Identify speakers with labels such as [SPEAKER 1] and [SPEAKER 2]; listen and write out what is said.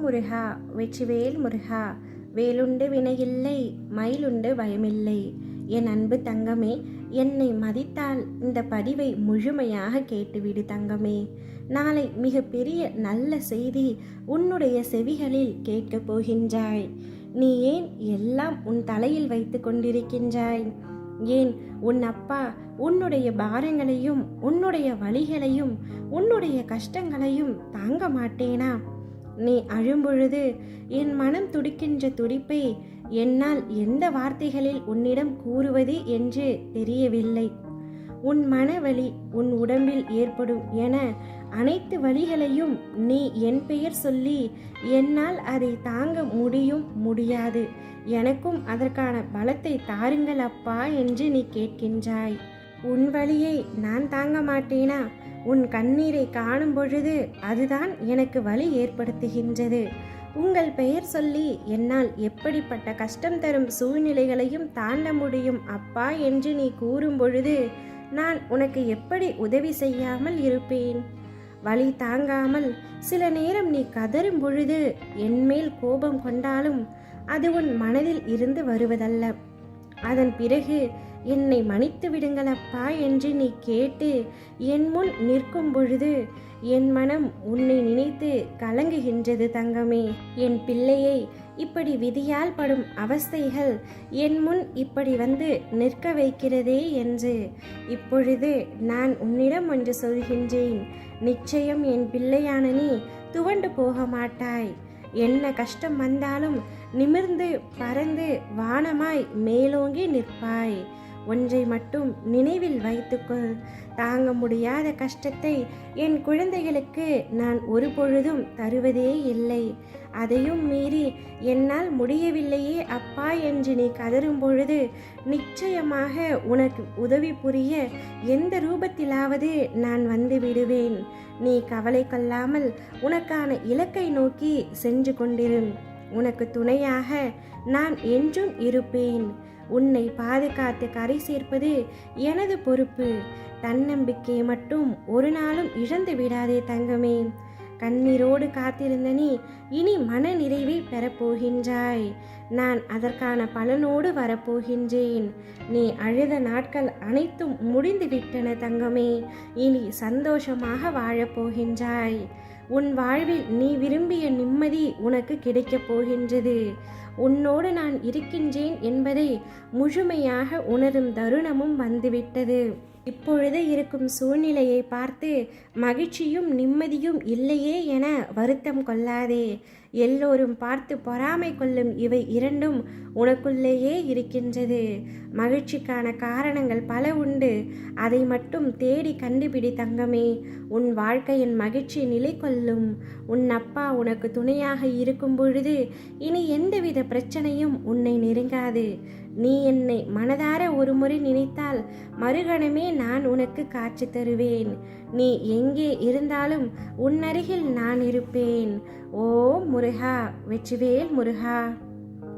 [SPEAKER 1] முருகா வெற்றிவேல் முருகா. வேலுண்டு வினையில்லை, மயிலுண்டு பயமில்லை. என் அன்பு தங்கமே, என்னை மதித்தால் இந்த பதிவை முழுமையாக கேட்டுவிடு தங்கமே. நாளை மிக பெரிய நல்ல செய்தி உன்னுடைய செவிகளில் கேட்கப் போகின்றாய். நீ ஏன் எல்லாம் உன் தலையில் வைத்து கொண்டிருக்கின்றாய்? ஏன் உன் அப்பா உன்னுடைய பாரங்களையும் உன்னுடைய வலிகளையும் உன்னுடைய கஷ்டங்களையும் தாங்க மாட்டேனா? நீ அழும்பொழுது என் மனம் துடிக்கின்ற துடிப்பை என்னால் எந்த வார்த்தைகளில் உன்னிடம் கூறுவது என்று தெரியவில்லை. உன் மனவலி, உன் உடம்பில் ஏற்படும் என அனைத்து வலிகளையும் நீ என் பெயர் சொல்லி என்னால் அதை தாங்க முடியாது, எனக்கும் அதற்கான பலத்தை தாருங்கள் அப்பா என்று நீ கேட்கின்றாய். உன் வலியை நான் தாங்க மாட்டேனா? உன் கண்ணீரை காணும் பொழுது அதுதான் எனக்கு வலி ஏற்படுத்துகின்றது. உங்கள் பெயர் சொல்லி என்னால் எப்படிப்பட்ட கஷ்டம் தரும் சூழ்நிலைகளையும் தாண்ட முடியும் அப்பா என்று நீ கூறும் பொழுது நான் உனக்கு எப்படி உதவி செய்யாமல் இருப்பேன்? வலி தாங்காமல் சில நேரம் நீ கதறும் பொழுது என்மேல் கோபம் கொண்டாலும் அது உன் மனதில் இருந்து வருவதல்ல. அதன் பிறகு என்னை மன்னித்து விடுங்களப்பா என்று நீ கேட்டு என் முன் நிற்கும் பொழுது என் மனம் உன்னை நினைத்து கலங்குகின்றது தங்கமே. என் பிள்ளையை இப்படி விதியால் படும் அவஸ்தைகள் என் முன் இப்படி வந்து நிற்க வைக்கிறதே என்று இப்பொழுது நான் உன்னிடம் ஒன்று சொல்கின்றேன். நிச்சயம் என் பிள்ளையான நீ துவண்டு போக மாட்டாய். என்ன கஷ்டம் வந்தாலும் நிமிர்ந்து பறந்து வானமாய் மேலோங்கி நிற்பாய். ஒன்றை மட்டும் நினைவில் வைத்துக்கொள், தாங்க முடியாத கஷ்டத்தை என் குழந்தைகளுக்கு நான் ஒரு பொழுதும் தருவதே இல்லை. அதையும் மீறி என்னால் முடியவில்லையே அப்பா என்று நீ கதறும் பொழுது நிச்சயமாக உனக்கு உதவி புரிய எந்த ரூபத்திலாவது நான் வந்து விடுவேன். நீ கவலை கொள்ளாமல் உனக்கான இலக்கை நோக்கி சென்று கொண்டிரு. உனக்கு துணையாக நான் என்றும் இருப்பேன். உன்னை பாதுகாத்து கரை சேர்ப்பது எனது பொறுப்பு. தன்னம்பிக்கையை மட்டும் ஒரு நாளும் இழந்து விடாதே தங்கமே. கண்ணீரோடு காத்திருந்த நீ இனி மன நிறைவை பெறப்போகின்றாய். நான் அதற்கான பலனோடு வரப்போகின்றேன். நீ அழுத நாட்கள் அனைத்தும் முடிந்து விட்டன தங்கமே. இனி சந்தோஷமாக வாழப்போகின்றாய். உன் வாழ்வில் நீ விரும்பிய நிம்மதி உனக்கு கிடைக்கப் போகின்றது. உன்னோடு நான் இருக்கின்றேன் என்பதை முழுமையாக உணரும் தருணமும் வந்துவிட்டது. இப்பொழுது இருக்கும் சூழ்நிலையை பார்த்து மகிழ்ச்சியும் நிம்மதியும் இல்லையே என வருத்தம் கொள்ளாதே. எல்லோரும் பார்த்து பொறாமை கொள்ளும் இவை இரண்டும் உனக்குள்ளேயே இருக்கின்றது. மகிழ்ச்சிக்கான காரணங்கள் பல உண்டு. அதை மட்டும் தேடி கண்டுபிடி தங்கமே. உன் வாழ்க்கையின் மகிழ்ச்சி நிலை கொள்ளும். உன் அப்பா உனக்கு துணையாக இருக்கும் பொழுது இனி எந்தவித பிரச்சனையும் உன்னை நெருங்காது. நீ என்னை மனதார ஒரு முறை நினைத்தால் மறுகணமே நான் உனக்கு காட்சி தருவேன். நீ எங்கே இருந்தாலும் உன் அருகில் நான் இருப்பேன். ஓம் முருகா வெற்றிவேல் முருகா.